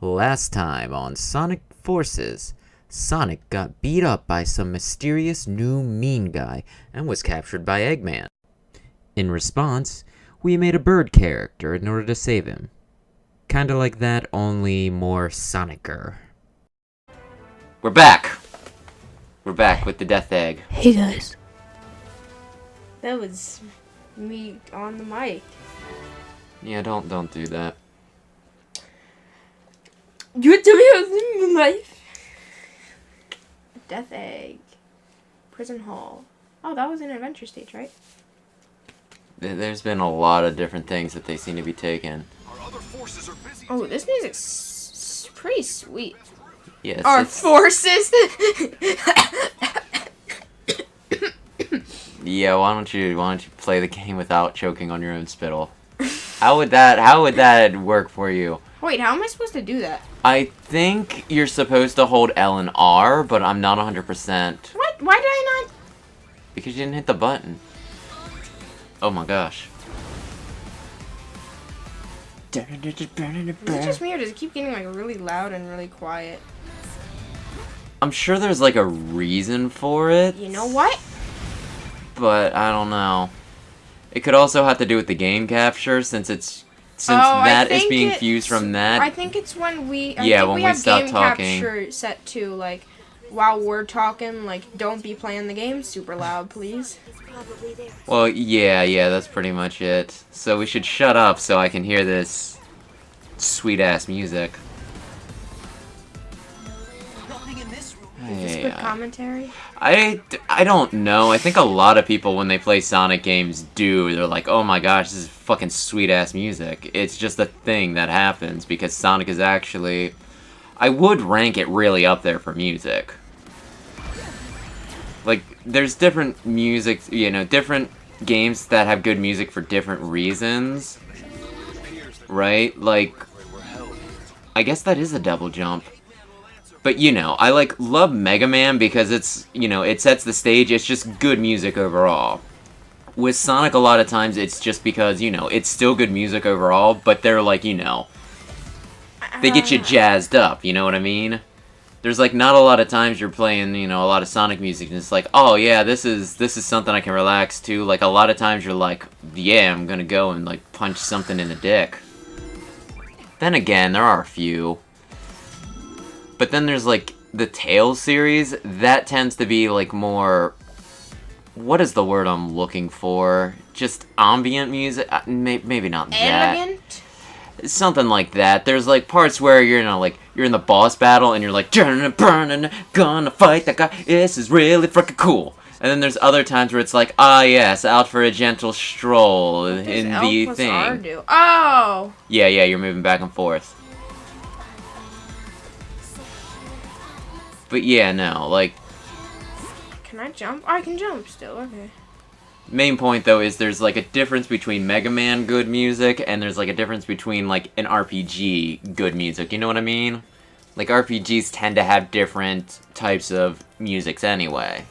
Last time on Sonic Forces, Sonic got beat up by some mysterious new mean guy and was captured by Eggman. In response, we made a bird character in order to save him. Kinda like that, only more Sonicer. We're back! We're back with the Death Egg. Hey guys. That was me on the mic. Yeah, don't do that. You tell me I was in my life. Death Egg. Prison Hall. Oh, that was an adventure stage, right? There's been a lot of different things that they seem to be taking. Oh, this music's pretty sweet. Yes. Our forces. Yeah, why don't you play the game without choking on your own spittle? How would that work for you? Wait, how am I supposed to do that? I think you're supposed to hold L and R, but I'm not 100%. What? Why did I not? Because you didn't hit the button. Oh my gosh. Is it just me or does it keep getting like really loud and really quiet? I'm sure there's like a reason for it. You know what? But I don't know. It could also have to do with the game capture since that is being fused from that. I think it's when we when we have stop game talking. capture set to like while we're talking, like don't be playing the game super loud, please. Well, yeah, that's pretty much it. So we should shut up so I can hear this sweet-ass music. Is this good commentary? I don't know. I think a lot of people, when they play Sonic games, they're like, oh my gosh, this is fucking sweet-ass music. It's just a thing that happens, because Sonic is actually... I would rank it really up there for music. Like, there's different music, different games that have good music for different reasons. Right? Like, I guess that is a double jump. But, I, love Mega Man because it's, it sets the stage. It's just good music overall. With Sonic, a lot of times, it's just because, it's still good music overall, but they're, like, they get you jazzed up, you know what I mean? There's, not a lot of times you're playing, a lot of Sonic music, and it's like, oh, yeah, this is something I can relax to. Like, a lot of times you're like, yeah, I'm gonna go and, punch something in the dick. Then again, there are a few. But then there's, the Tales series. That tends to be, more... What is the word I'm looking for? Just ambient music? Maybe not that. Ambient? Something like that. There's, parts where you're, you're in the boss battle, and you're like, gonna fight that guy. This is really freaking cool. And then there's other times where it's like, ah, yes, out for a gentle stroll in the thing. R do? Oh! Yeah, you're moving back and forth. But yeah, no, Can I jump? Oh, I can jump still, okay. Main point, though, is there's, a difference between Mega Man good music, and there's, a difference between, an RPG good music, you know what I mean? RPGs tend to have different types of musics anyway.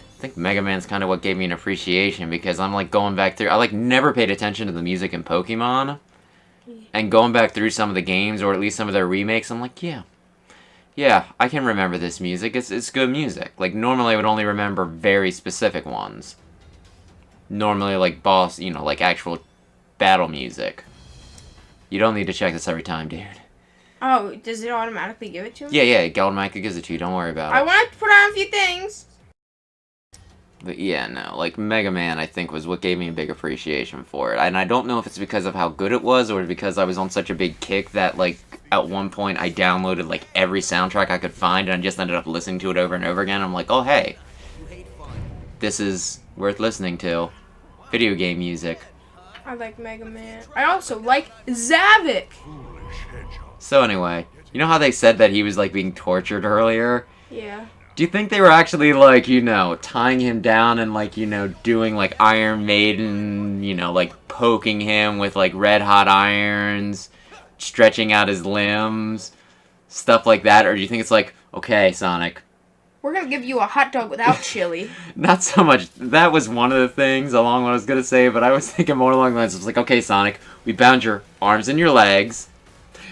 I think Mega Man's kind of what gave me an appreciation, because I'm, going back through... I, never paid attention to the music in Pokemon. And going back through some of the games, or at least some of their remakes, I'm like, yeah, I can remember this music. It's good music. Normally I would only remember very specific ones. Normally, boss, actual battle music. You don't need to check this every time, dude. Oh, does it automatically give it to me? Yeah, it automatically gives it to you. Don't worry about it. I want to put on a few things. But yeah, no, Mega Man, I think, was what gave me a big appreciation for it. And I don't know if it's because of how good it was, or because I was on such a big kick that, at one point I downloaded, every soundtrack I could find, and I just ended up listening to it over and over again. I'm like, oh, hey, this is worth listening to. Video game music. I like Mega Man. I also like Zavik! So anyway, you know how they said that he was, being tortured earlier? Yeah. Do you think they were actually, tying him down and, doing, Iron Maiden, poking him with, red hot irons, stretching out his limbs, stuff like that? Or do you think it's okay, Sonic, We're gonna give you a hot dog without chili. Not so much. That was one of the things along what I was gonna say, but I was thinking more along the lines. I was like, okay, Sonic, we bound your arms and your legs.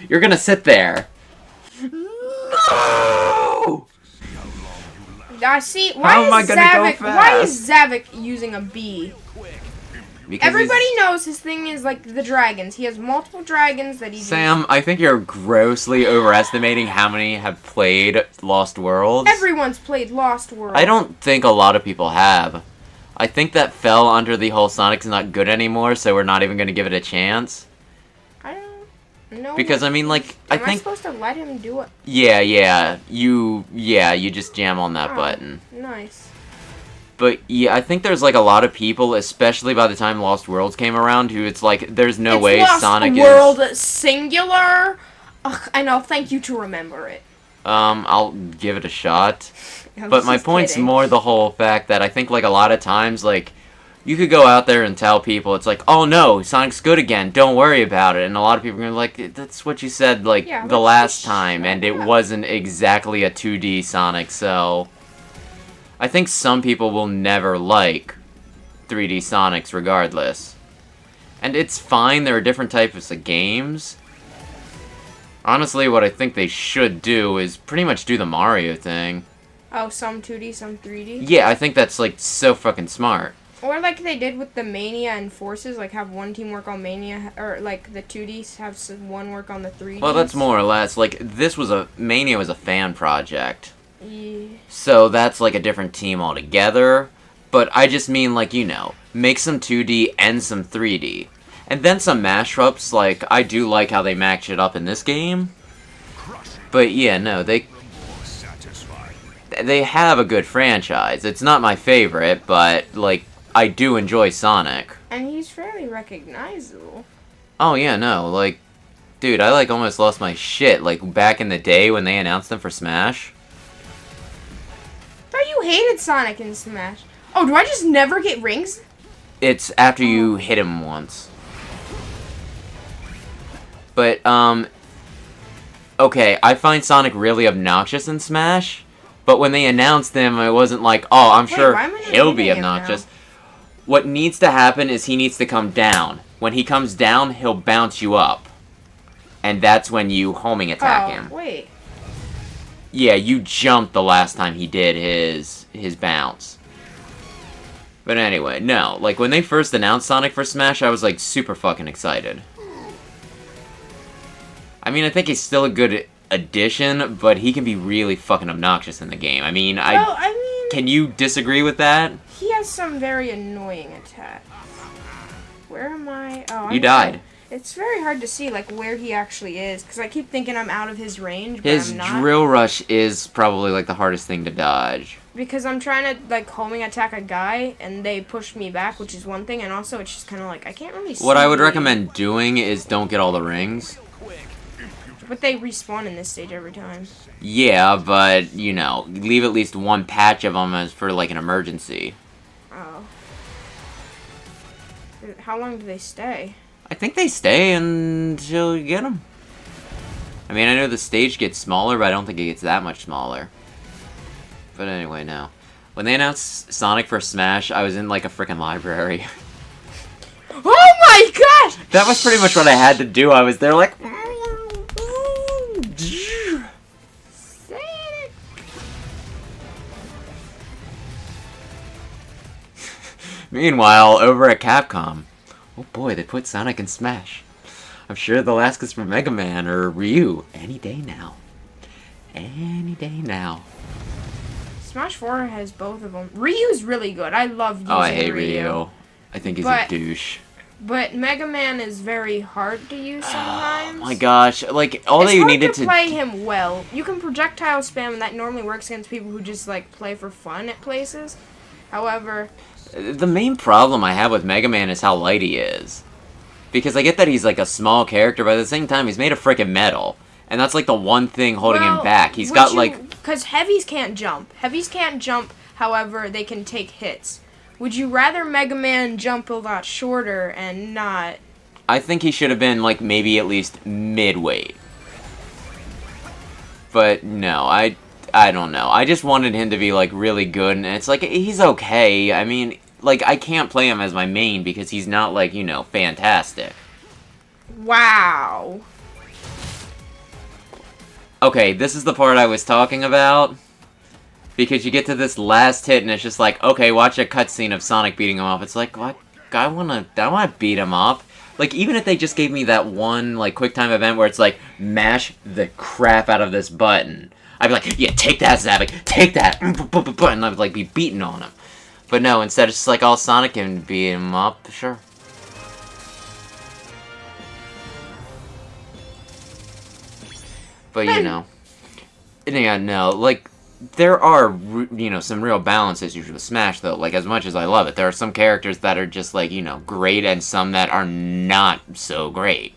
You're gonna sit there. No! I see. How am I gonna go fast? Why is Zavik using a bee? Because Everybody knows his thing is like the dragons. He has multiple dragons that he. Sam, I think you're grossly overestimating how many have played Lost Worlds. Everyone's played Lost World. I don't think a lot of people have. I think that fell under the whole Sonic's not good anymore, so we're not even going to give it a chance. I don't know. Because I mean, like, I Am I think. supposed to let him do it? Yeah, you just jam on that button. Nice. But yeah, I think there's like a lot of people, especially by the time Lost Worlds came around, who it's like there's no way Lost Sonic World singular. Ugh, I know. Thank you to remember it. I'll give it a shot. I was But my just point's kidding. more the whole fact that I think like a lot of times like you could go out there and tell people it's like, oh no, Sonic's good again, don't worry about it, and a lot of people are gonna be like, that's what you said like Yeah, the let's last just time, shut and it up. wasn't exactly a 2D Sonic, so I think some people will never like 3D Sonics regardless. And it's fine, there are different types of games. Honestly, what I think they should do is pretty much do the Mario thing. Oh, some 2D, some 3D. Yeah, I think that's like so fucking smart. Or like they did with the Mania and Forces, like have one team work on Mania, or like the 2Ds have one work on the 3Ds. Well, that's more or less like Mania was a fan project. Yeah. So that's like a different team altogether. But I just mean like, you know, make some 2D and some 3D. And then some mashups, like I do like how they match it up in this game. But yeah, no, they have a good franchise. It's not my favorite, but like I do enjoy Sonic. And he's fairly recognizable. Oh yeah, no, like dude, I like almost lost my shit like back in the day when they announced them for Smash. Thought you hated Sonic in Smash. Oh, do I just never get rings? It's after you hit him once. But, okay, I find Sonic really obnoxious in Smash, but when they announced him, I wasn't like, oh, I'm sure why am I not he'll be hitting him obnoxious. What needs to happen is he needs to come down. When he comes down, he'll bounce you up. And that's when you homing attack him. Wait. Yeah, you jumped the last time he did his bounce. But anyway, no. Like, when they first announced Sonic for Smash, I was, like, super fucking excited. I mean, I think he's still a good addition, but he can be really fucking obnoxious in the game. I mean, can you disagree with that? He has some very annoying attacks. Where am I? Oh, You died. It's very hard to see, like, where he actually is, because I keep thinking I'm out of his range, but His I'm not. drill rush is probably, like, the hardest thing to dodge. Because I'm trying to, like, homing attack a guy, and they push me back, which is one thing, and also it's just kind of like, I can't really see. What I would recommend doing is don't get all the rings. But they respawn in this stage every time. Yeah, but, you know, leave at least one patch of them as for, like, an emergency. Oh. How long do they stay? I think they stay until you get them. I mean, I know the stage gets smaller, but I don't think it gets that much smaller. But anyway, no. When they announced Sonic for Smash, I was in, like, a freaking library. Oh my gosh! That was pretty much what I had to do. I was there, like... Meanwhile, over at Capcom, oh boy, they put Sonic in Smash. I'm sure they'll ask us for Mega Man or Ryu any day now. Any day now. Smash 4 has both of them. Ryu's really good. I love using Oh, I hate Ryu. Ryu. I think he's a douche. But Mega Man is very hard to use sometimes. Oh my gosh, like, all it's they hard needed to play him well. You can projectile spam, and that normally works against people who just, like, play for fun at places. However... The main problem I have with Mega Man is how light he is. Because I get that he's like a small character, but at the same time he's made of frickin' metal. And that's like the one thing holding him back. He's got like... Because heavies can't jump. Heavies can't jump, however, they can take hits. Would you rather Mega Man jump a lot shorter and not... I think he should have been like maybe at least mid-weight. But no, I don't know. I just wanted him to be, like, really good, and it's like, he's okay. I mean, like, I can't play him as my main because he's not, like, you know, fantastic. Wow. Okay, this is the part I was talking about. Because you get to this last hit, and it's just like, okay, watch a cutscene of Sonic beating him up. It's like, what? I wanna beat him up. Like, even if they just gave me that one, like, quick time event where it's like, mash the crap out of this button. I'd be like, yeah, take that, Zavik, take that, and I would, like, be beating on him. But no, instead it's just like, all Sonic can beat him up, sure. But, you know. Yeah, no, like, there are, you know, some real balance issues with Smash, though. Like, as much as I love it, there are some characters that are just, like, you know, great, and some that are not so great.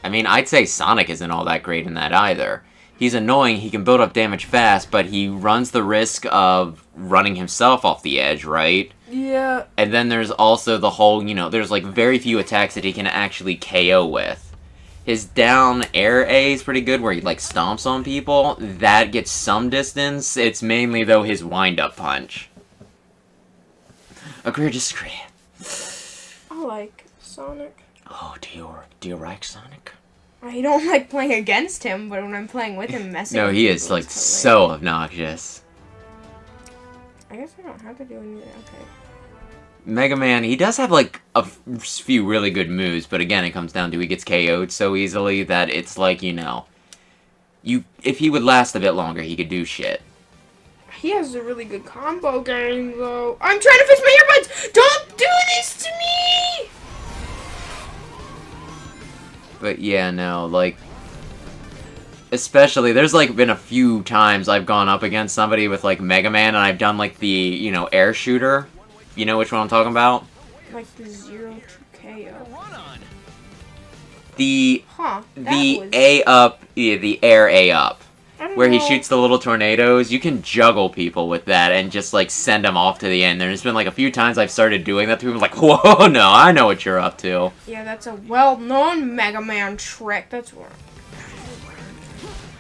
I mean, I'd say Sonic isn't all that great in that either. He's annoying, he can build up damage fast, but he runs the risk of running himself off the edge, right? Yeah. And then there's also the whole, you know, there's, like, very few attacks that he can actually KO with. His down air A is pretty good, where he, like, stomps on people. That gets some distance. It's mainly, though, his wind-up punch. Agree or disagree? I like Sonic. Oh, do you like Sonic? I don't like playing against him, but when I'm playing with him, messing No, with he people is, like, hilarious. so obnoxious. I guess I don't have to do anything. Okay. Mega Man, he does have, like, a few really good moves, but again, it comes down to he gets KO'd so easily that it's like, you know, if he would last a bit longer, he could do shit. He has a really good combo game, though. I'm trying to fix my earbuds! Don't do this to me! But yeah, no, like, especially, there's, like, been a few times I've gone up against somebody with, like, Mega Man, and I've done, like, the, you know, air shooter. You know which one I'm talking about? Like the 0 to KO. The was... A up, yeah, the air A up, I don't where he know. shoots the little tornadoes. You can juggle people with that and just, like, send them off to the end. There's been, like, a few times I've started doing that to people, like, whoa, no, I know what you're up to. Yeah, that's a well-known Mega Man trick. That's what...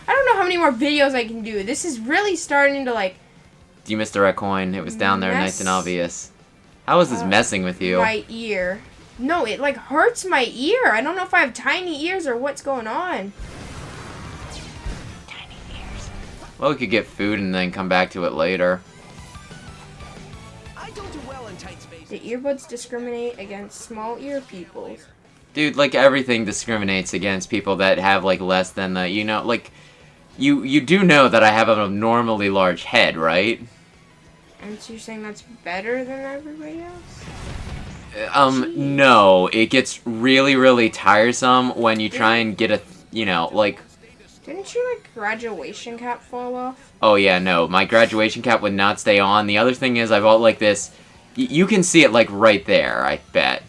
I don't know how many more videos I can do. This is really starting to, like... You missed the red coin. It was down there, nice and obvious. How is this messing with you? My ear. No, it, like, hurts my ear. I don't know if I have tiny ears or what's going on. Tiny ears. Well, we could get food and then come back to it later. I don't do well in tight spaces. The earbuds discriminate against small ear people. Dude, like, everything discriminates against people that have, like, less than the, you know, like, you do know that I have an abnormally large head, right? And so you're saying that's better than everybody else? No. It gets really, really tiresome when you try and get a, you know, like... Didn't your, like, graduation cap fall off? Oh, yeah, no. My graduation cap would not stay on. The other thing is, I bought, like, this... You can see it, like, right there, I bet.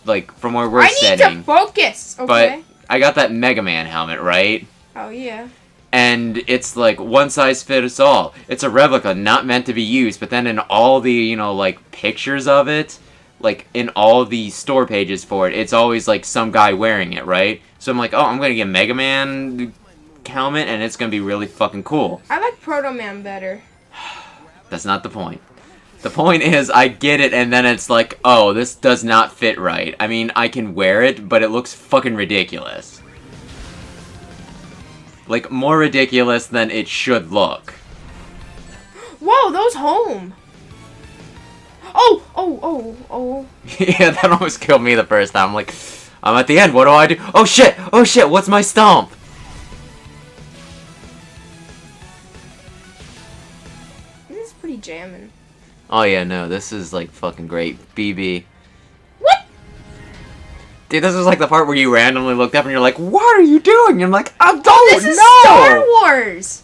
Like, from where we're sitting. I need to focus! Okay. But I got that Mega Man helmet, right? Oh, yeah. And it's like, one size fits all. It's a replica, not meant to be used, but then in all the, you know, like, pictures of it, like, in all the store pages for it, it's always, like, some guy wearing it, right? So I'm like, oh, I'm gonna get Mega Man helmet, and it's gonna be really fucking cool. I like Proto Man better. That's not the point. The point is, I get it, and then it's like, oh, this does not fit right. I mean, I can wear it, but it looks fucking ridiculous. Like, more ridiculous than it should look. Whoa, those home! Oh! Yeah, that almost killed me the first time. I'm like, I'm at the end, what do I do? Oh shit, what's my stomp? This is pretty jamming. Oh yeah, no, this is like fucking great. BB. What? Dude, this is like the part where you randomly looked up and you're like, what are you doing? And I'm like, I don't This is Star Wars!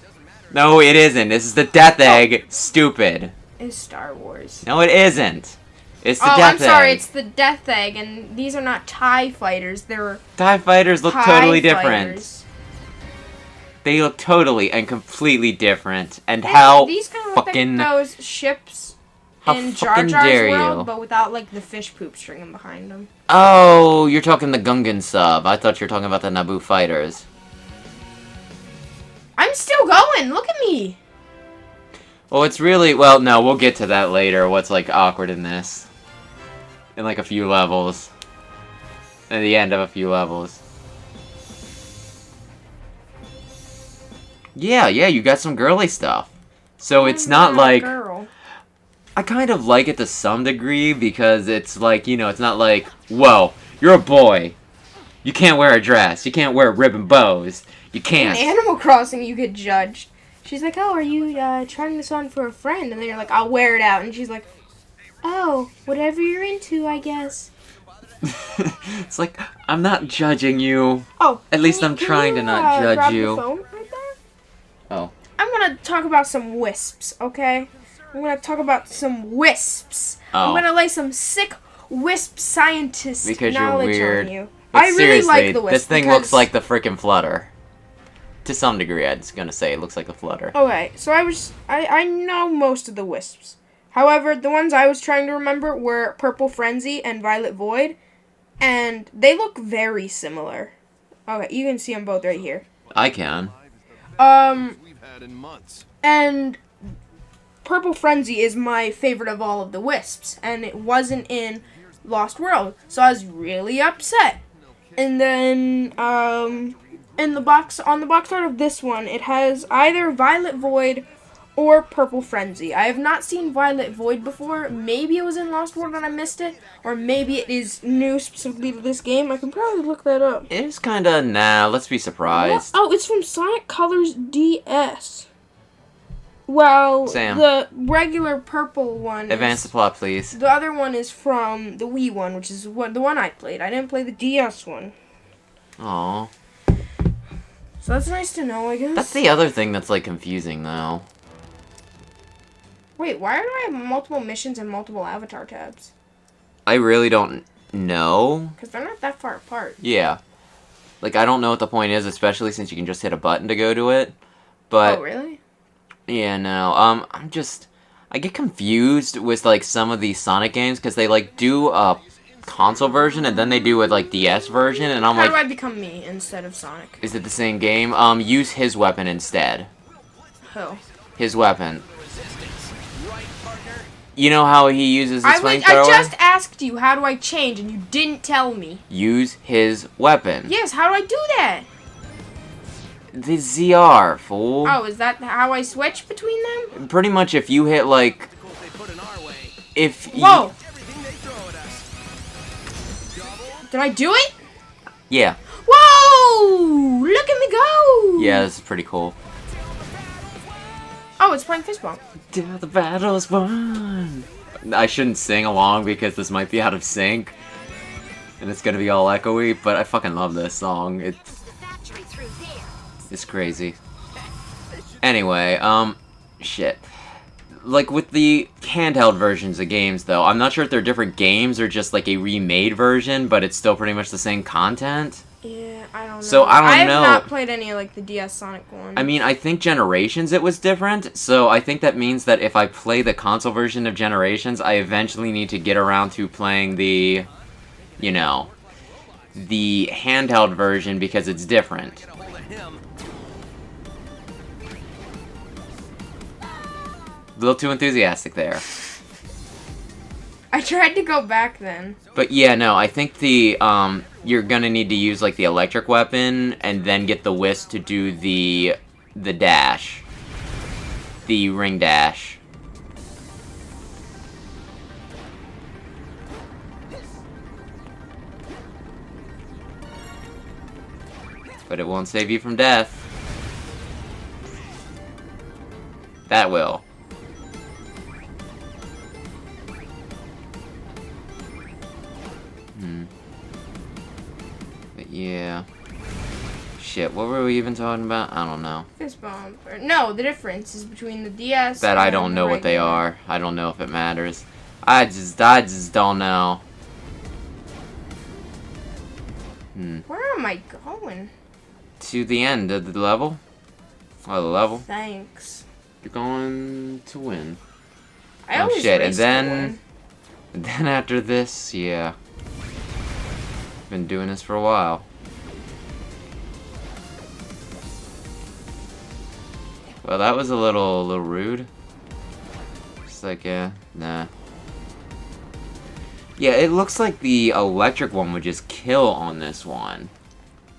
No, it isn't. This is the Death Egg. Stupid. It's Star Wars. No, it isn't. It's the Oh, Death Egg. I'm sorry, it's the Death Egg, and these are not TIE fighters, they're TIE fighters look TIE totally different. fighters. They look totally and completely different. And how These kind of look fucking... like those ships How in Jar fucking Jar's dare world, you. but without, like, the fish poop stringing behind them. Oh, you're talking the Gungan sub. I thought you were talking about the Naboo fighters. I'm still going! doing? Look at me. Well, it's really... Well, no, we'll get to that later, what's, like, awkward in this. In, like, a few levels. At the end of a few levels. Yeah, you got some girly stuff. So it's not like... Girl. I kind of like it to some degree, because it's like, you know, it's not like, whoa, you're a boy. You can't wear a dress. You can't wear ribbon bows. You can't. In Animal Crossing, you get judged. She's like, oh, are you trying this on for a friend? And then you're like, I'll wear it out. And she's like, oh, whatever you're into, I guess. It's like, I'm not judging you. Oh. At least I'm trying to not judge grab you. Your phone right there? Oh. I'm going to talk about some wisps, okay? I'm going to talk about some wisps. Oh. I'm going to lay some sick wisp scientist Because knowledge you're weird. on you. But I really seriously, like the wisp. this thing looks like the frickin' Flutter. To some degree, I was gonna say it looks like the Flutter. Okay, so I know most of the wisps. However, the ones I was trying to remember were Purple Frenzy and Violet Void, and they look very similar. Okay, you can see them both right here. I can. And Purple Frenzy is my favorite of all of the wisps, and it wasn't in Lost World, so I was really upset. And then, on the box art of this one, it has either Violet Void or Purple Frenzy. I have not seen Violet Void before. Maybe it was in Lost World and I missed it, or maybe it is new specifically to this game. I can probably look that up. It is kinda, nah, let's be surprised. Oh, it's from Sonic Colors DS. Well, Sam. The regular purple one. Advance the plot, please. The other one is from the Wii one, which is the one I played. I didn't play the DS one. Aww. So that's nice to know, I guess. That's the other thing that's, like, confusing, though. Wait, why do I have multiple missions and multiple avatar tabs? I really don't know. Because they're not that far apart. Yeah. Like, I don't know what the point is, especially since you can just hit a button to go to it. But... Oh, really? Yeah, no, I get confused with, like, some of these Sonic games, because they, like, do a console version, and then they do a, like, DS version, and I'm like... How do I become me instead of Sonic? Is it the same game? Use his weapon instead. Who? His weapon. You know how he uses his flamethrower? I just asked you, how do I change, and you didn't tell me. Use his weapon. Yes, how do I do that? The ZR, fool. Oh, is that how I switch between them? Pretty much if you hit, like... If you... Whoa! Did I do it? Yeah. Whoa! Look at me go! Yeah, this is pretty cool. Oh, it's playing fist bump. Till the battle's won. I shouldn't sing along because this might be out of sync. And it's gonna be all echoey, but I fucking love this song. It's crazy. Anyway, shit. Like, with the handheld versions of games, though, I'm not sure if they're different games or just, like, a remade version, but it's still pretty much the same content. Yeah, I don't know. So, I don't know. I have not played any of, like, the DS Sonic ones. I mean, I think Generations it was different, so I think that means that if I play the console version of Generations, I eventually need to get around to playing the, you know, the handheld version because it's different. A little too enthusiastic there. I tried to go back then. But yeah, no, I think the, you're gonna need to use, like, the electric weapon, and then get the Wisp to do the dash. The ring dash. But it won't save you from death. That will. But yeah. Shit, what were we even talking about? I don't know. Fist bump. No, the difference is between the DS that and I don't know the what they regular. are. I don't know if it matters. I just don't know. Where am I going? To the end of the level. Oh, the level. Thanks. You're going to win. I Oh always shit, race and then after this, yeah. Been doing this for a while. Well, that was a little rude. Just like, yeah, nah. Yeah, it looks like the electric one would just kill on this one.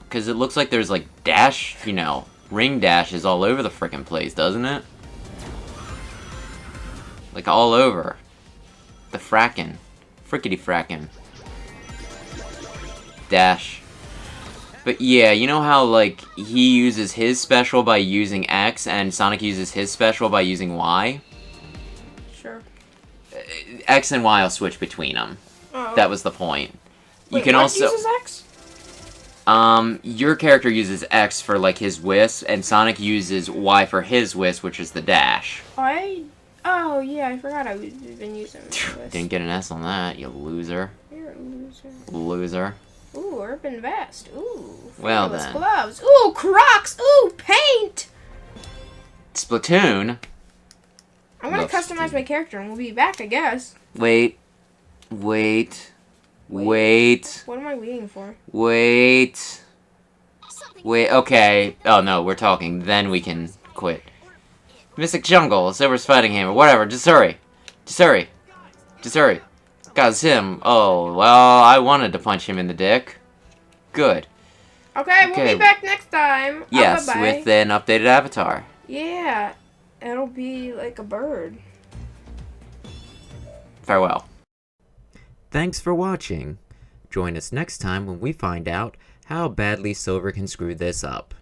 Because it looks like there's, like, dash, you know, ring dashes all over the frickin' place, doesn't it? Like, all over. The frackin'. Frickety frackin'. Dash. But yeah, you know how, like, he uses his special by using X, and Sonic uses his special by using Y? Sure. X and Y will switch between them. Oh. That was the point. Wait, You can what also... uses X? Your character uses X for, like, his wisp, and Sonic uses Y for his wisp, which is the dash. Oh, yeah, I forgot I was been using this. Didn't get an S on that, you loser. You're a loser. Loser. Ooh, urban vest. Ooh, Well fingerless then. gloves. Ooh, Crocs. Ooh, paint. Splatoon. I'm gonna Love customize Splatoon. my character and we'll be back, I guess. Wait. What am I waiting for? Wait, okay. Oh no, we're talking. Then we can quit. Mystic Jungle, Silver's Fighting Hammer, whatever. Just hurry. Just hurry. Just hurry. God, it's him. Oh, well, I wanted to punch him in the dick. Good. Okay, we'll be back next time. Yes, bye-bye. with an updated avatar. Yeah, it'll be like a bird. Farewell. Thanks for watching. Join us next time when we find out how badly Silver can screw this up.